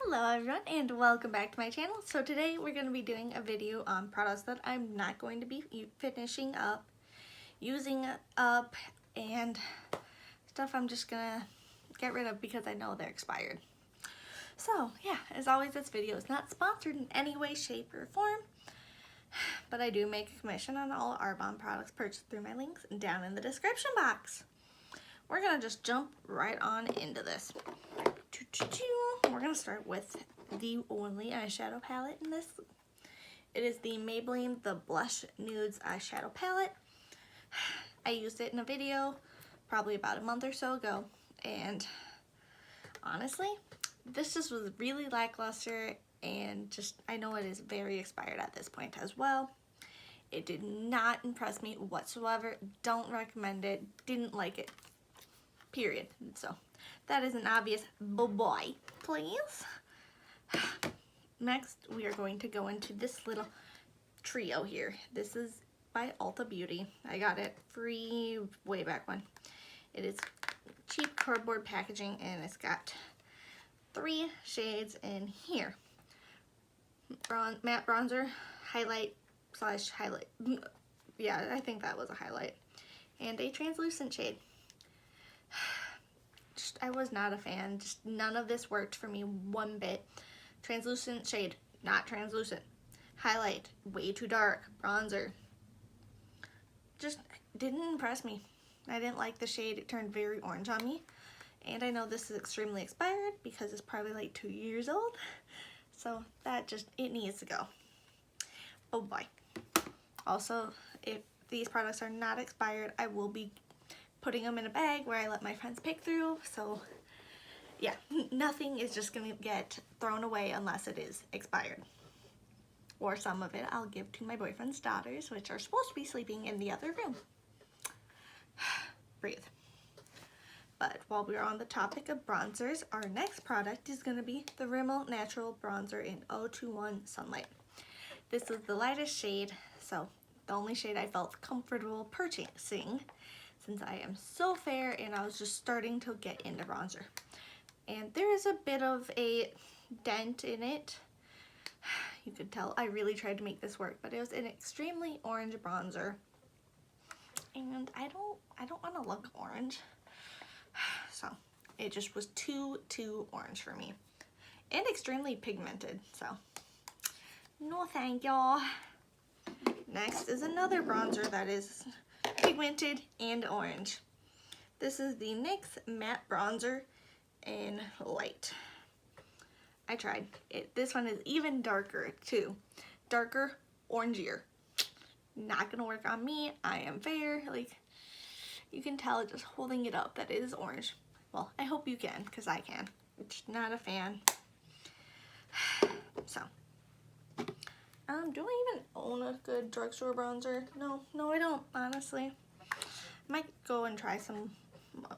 Hello everyone and welcome back to my channel. So today we're going to be doing a video on products that I'm not going to be finishing up, using up, and stuff I'm just going to get rid of because I know they're expired. So yeah, as always, this video is not sponsored in any way, shape, or form, but I do make a commission on all Arbonne products purchased through my links down in the description box. We're going to just jump right on into this. We're going to start with the only eyeshadow palette in this. It is the Maybelline The Blush Nudes eyeshadow palette. I used it in a video probably about a month or so ago, and honestly, this just was really lackluster, and just I know it is very expired at this point as well. It did not impress me whatsoever. Don't recommend it. Didn't like it. Period. So that is an obvious bye-bye, please. Next, we are going to go into this little trio here. This is by UltaBeauty. I got it free way back when. It is cheap cardboard packaging, and it's got 3 shades in here. Matte bronzer, highlight / highlight. Yeah, I think that was a highlight. And a translucent shade. I was not a fan. Just none of this worked for me one bit. Translucent shade, not translucent. Highlight, way too dark. Bronzer, just didn't impress me. I didn't like the shade. It turned very orange on me. And I know this is extremely expired because it's probably like 2 years old. So that just, it needs to go. Oh boy. Also, if these products are not expired, I will be putting them in a bag where I let my friends pick through. So yeah, nothing is just gonna get thrown away unless it is expired. Or some of it I'll give to my boyfriend's daughters, which are supposed to be sleeping in the other room. Breathe. But while we're on the topic of bronzers, our next product is gonna be the Rimmel Natural Bronzer in 021 Sunlight. This is the lightest shade, so the only shade I felt comfortable purchasing, since I am so fair and I was just starting to get into bronzer. And there is a bit of a dent in it. You could tell I really tried to make this work, but it was an extremely orange bronzer. And I don't want to look orange. So it just was too orange for me. And extremely pigmented, so no thank y'all. Next is another bronzer that is pigmented and orange. This is the NYX Matte Bronzer in Light. I tried it. This one is even darker too. Darker, orangier. Not gonna work on me. I am fair. Like, you can tell just holding it up that it is orange. Well, I hope you can, because I can. Just not a fan. So, do I even own a good drugstore bronzer? No, I don't, honestly. Might go and try some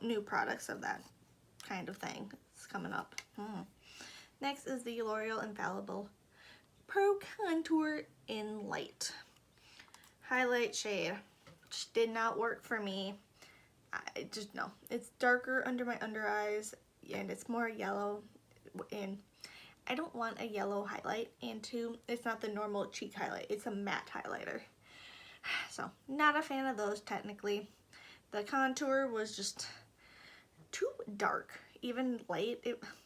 new products of that kind of thing. It's coming up. Next is the L'Oreal Infallible Pro Contour in Light. Highlight shade. Just did not work for me. No. It's darker under my under eyes, and it's more yellow, and I don't want a yellow highlight, and 2, it's not the normal cheek highlight, it's a matte highlighter. So, not a fan of those technically. The contour was just too dark, even light.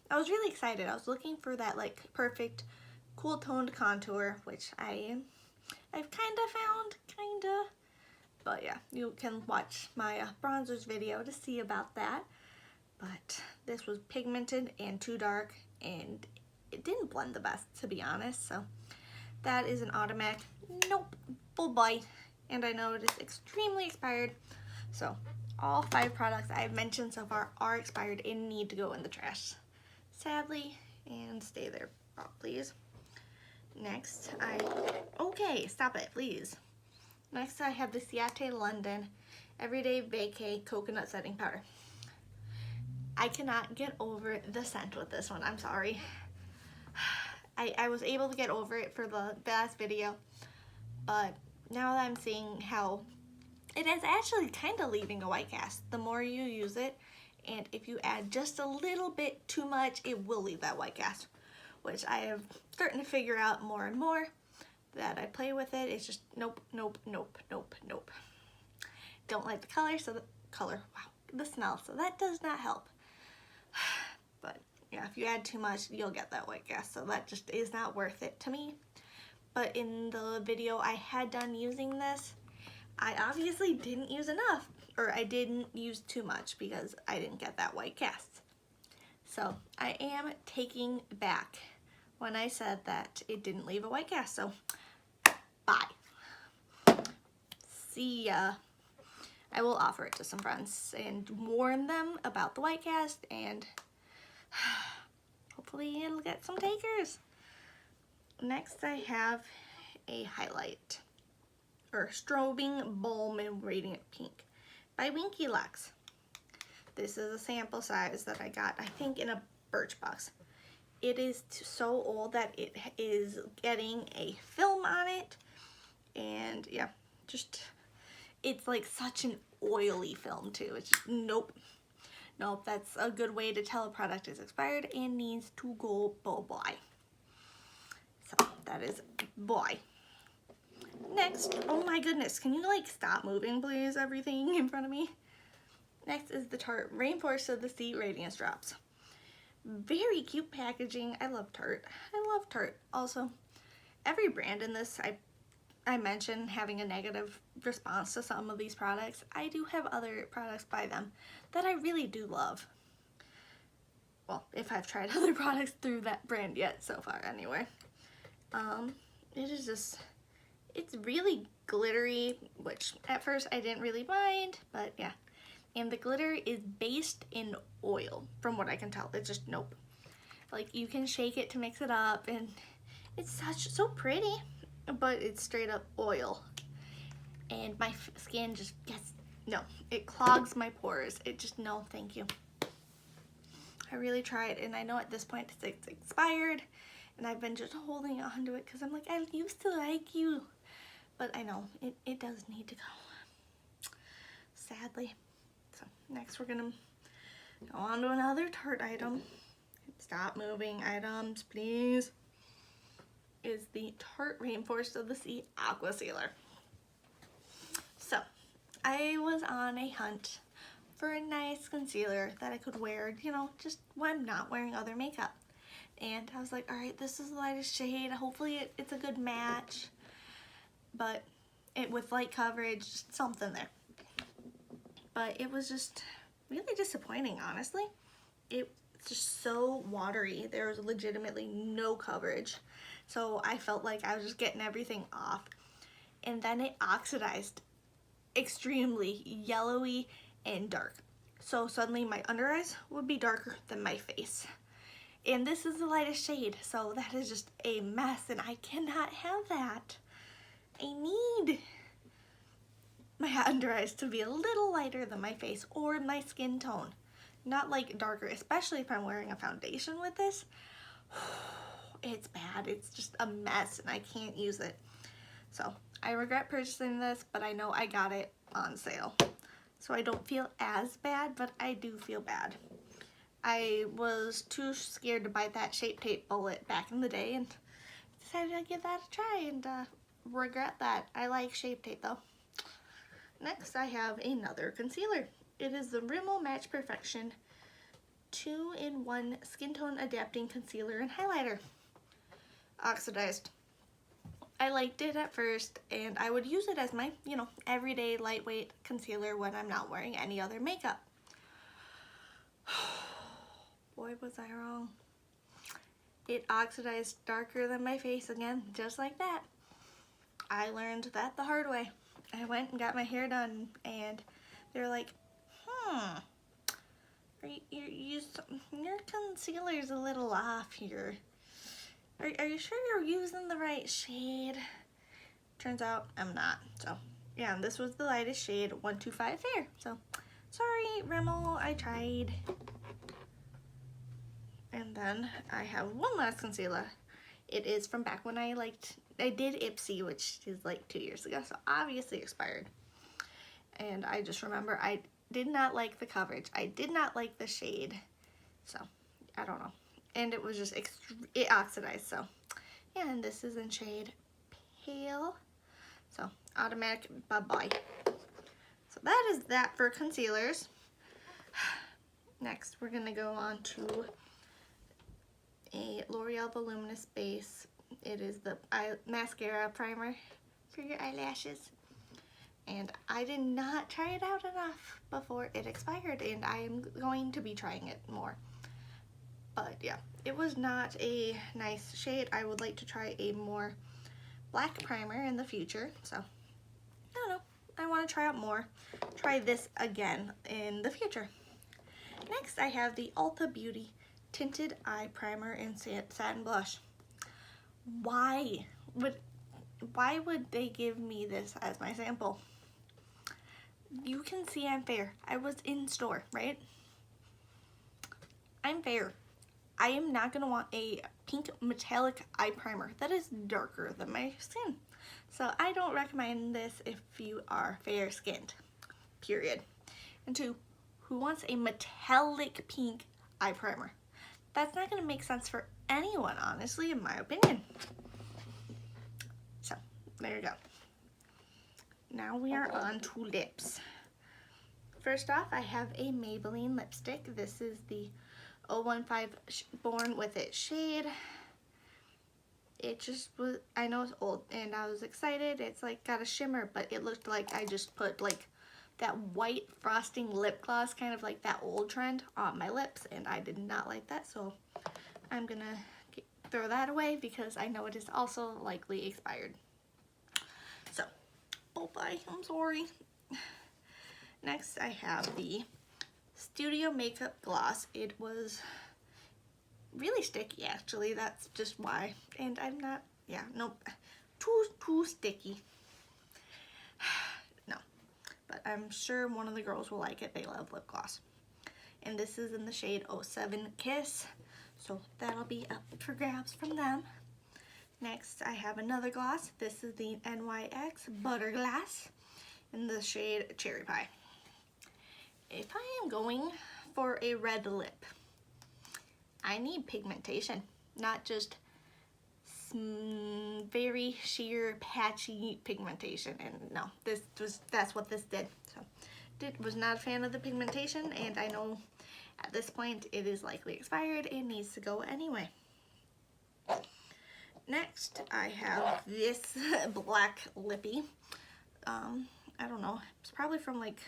I was really excited. I was looking for that like perfect cool toned contour, which I've kind of found, but yeah, you can watch my bronzers video to see about that. But this was pigmented and too dark, and it didn't blend the best, to be honest. So that is an automatic nope, bye-bye. And I know it is extremely expired. So all 5 products I've mentioned so far are expired and need to go in the trash, sadly, and stay there, please. Next, okay, stop it, please. Next, I have the Ciate London Everyday Vacay Coconut Setting Powder. I cannot get over the scent with this one, I'm sorry. I was able to get over it for the last video, but now that I'm seeing how it is actually kind of leaving a white cast the more you use it, and if you add just a little bit too much, it will leave that white cast. which I am starting to figure out more and more that I play with it. It's just nope, nope, nope, nope, nope. Don't like the color, the smell, so that does not help. But yeah, if you add too much, you'll get that white cast, so that just is not worth it to me. But in the video I had done using this, I obviously didn't use enough, or I didn't use too much because I didn't get that white cast. So I am taking back when I said that it didn't leave a white cast, so bye. See ya. I will offer it to some friends and warn them about the white cast, and hopefully it'll get some takers. Next I have a highlight, or Strobing Balm in Radiant Pink by Winky. This is a sample size that I got, I think, in a Birchbox. It is so old that it is getting a film on it, and yeah, just, it's like such an oily film too. It's just, nope. Nope, that's a good way to tell a product is expired and needs to go bye-bye. So that is bye. Next, oh my goodness, can you like stop moving please, everything in front of me? Next is the Tarte Rainforest of the Sea Radiance Drops. Very cute packaging. I love Tarte. I love Tarte. Also, every brand in this, I mentioned having a negative response to some of these products. I do have other products by them that I really do love. Well, if I've tried other products through that brand yet so far anyway. It is just, it's really glittery, which at first I didn't really mind, but yeah. And the glitter is based in oil, from what I can tell. It's just, nope. Like, you can shake it to mix it up, and it's so pretty, but it's straight up oil. And my skin just gets, no, it clogs my pores. It just, no, thank you. I really tried, and I know at this point it's expired, and I've been just holding on to it because I'm like, I used to like you. But I know, it does need to go, sadly. So next we're gonna go on to another Tarte item. Stop moving items, please. Is the Tarte Rainforest of the Sea Aquacealer. So I was on a hunt for a nice concealer that I could wear, you know, just when I'm not wearing other makeup. And I was like, all right, this is the lightest shade. Hopefully it's a good match. But it with light coverage, something there. But it was just really disappointing, honestly. It's just so watery. There was legitimately no coverage. So I felt like I was just getting everything off. And then it oxidized extremely yellowy and dark. So suddenly my under eyes would be darker than my face. And this is the lightest shade, so that is just a mess, and I cannot have that. I need my under eyes to be a little lighter than my face or my skin tone. Not like darker, especially if I'm wearing a foundation with this. It's bad. It's just a mess, and I can't use it. So I regret purchasing this, but I know I got it on sale. So I don't feel as bad, but I do feel bad. I was too scared to bite that Shape Tape bullet back in the day, and decided to give that a try, and regret that. I like Shape Tape though. Next I have another concealer. It is the Rimmel Match Perfection 2-in-1 Skin Tone Adapting Concealer and Highlighter. Oxidized. I liked it at first, and I would use it as my, you know, everyday lightweight concealer when I'm not wearing any other makeup. Boy, was I wrong. It oxidized darker than my face again, just like that. I learned that the hard way. I went and got my hair done, and they're like, your concealer's a little off here. Are you sure you're using the right shade? Turns out I'm not. So yeah, and this was the lightest shade, 125 Fair. So sorry, Rimmel, I tried. And then I have one last concealer. It is from back when I did Ipsy, which is like 2 years ago, so obviously expired. And I just remember I did not like the coverage. I did not like the shade. So, I don't know. and it was just, it oxidized. So, yeah, and this is in shade Pale. So, automatic bye-bye. So that is that for concealers. Next, we're gonna go on to a L'Oreal Voluminous base. It is the mascara primer for your eyelashes. And I did not try it out enough before it expired, and I am going to be trying it more. But yeah, it was not a nice shade. I would like to try a more black primer in the future. So, I don't know. I want to try out more. Try this again in the future. Next, I have the UltaBeauty Tinted Eye Primer in Satin Blush. Why would they give me this as my sample? You can see I'm fair. I was in store, right? I'm fair. I am not going to want a pink metallic eye primer that is darker than my skin. So I don't recommend this if you are fair skinned, period. And 2, who wants a metallic pink eye primer? That's not going to make sense for anyone, honestly, in my opinion. So, there you go. Now we are on to lips. First off, I have a Maybelline lipstick. This is the 015 Born With It shade. It just was, I know it's old, and I was excited. It's like got a shimmer, but it looked like I just put like that white frosting lip gloss, kind of like that old trend, on my lips, and I did not like that, so I'm gonna throw that away because I know it is also likely expired. So, bye, I'm sorry. Next, I have the StudioMakeup gloss. It was really sticky, actually. That's just why. And I'm not, yeah, nope, too sticky. No, but I'm sure one of the girls will like it. They love lip gloss. And this is in the shade 07 Kiss. So that'll be up for grabs from them. Next, I have another gloss. This is the NYX Butter Glass in the shade Cherry Pie. If I am going for a red lip, I need pigmentation, not just very sheer patchy pigmentation. And no, that's what this did. So, was not a fan of the pigmentation, and I know at this point it is likely expired and needs to go anyway. Next, I have this black lippy. I don't know, it's probably from like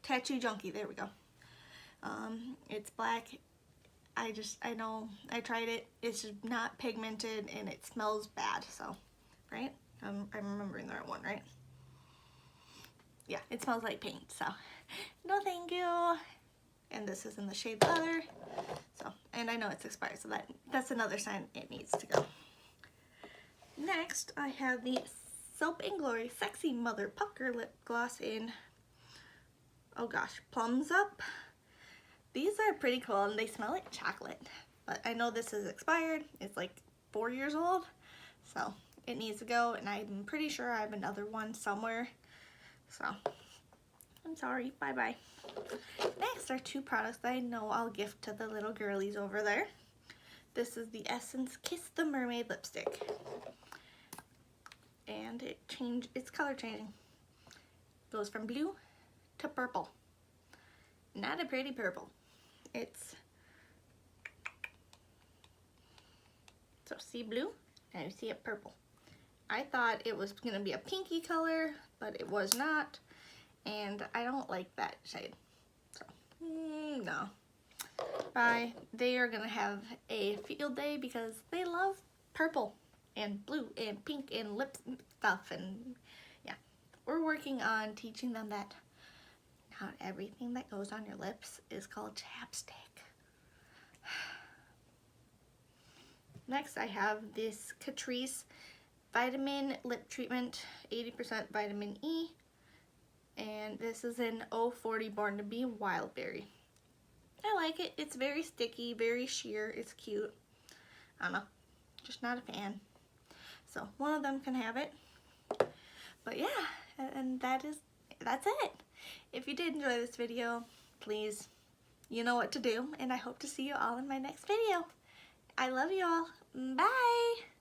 Tattoo Junkie. There we go. It's black. I know, I tried it. It's just not pigmented and it smells bad. So, right? I'm remembering the right one, right? Yeah, it smells like paint. So, no thank you. And this is in the shade Leather. So, and I know it's expired, so that's another sign it needs to go. Next, I have the Soap & Glory Sexy Mother Pucker Lip Gloss in, oh gosh, Plumsup. These are pretty cool and they smell like chocolate, but I know this is expired. It's like 4 years old, so it needs to go, and I'm pretty sure I have another one somewhere, so I'm sorry, bye-bye. Next are 2 products that I know I'll gift to the little girlies over there. This is the Essence Kiss the Mermaid lipstick, and it's color changing. Goes from blue to purple. Not a pretty purple. It's, so see blue, and you see it purple. I thought it was gonna be a pinky color, but it was not, and I don't like that shade. So, no. Bye. They are gonna have a field day because they love purple and blue and pink and lip stuff, and yeah. We're working on teaching them that not everything that goes on your lips is called chapstick. Next, I have this Catrice Vitamin Lip Treatment, 80% vitamin E. And this is in 040 Born to Be Wildberry. I like it. It's very sticky, very sheer. It's cute. I don't know. Just not a fan. So, one of them can have it. But yeah, and that's it. If you did enjoy this video, please you know what to do, and I hope to see you all in my next video. I love you all. Bye!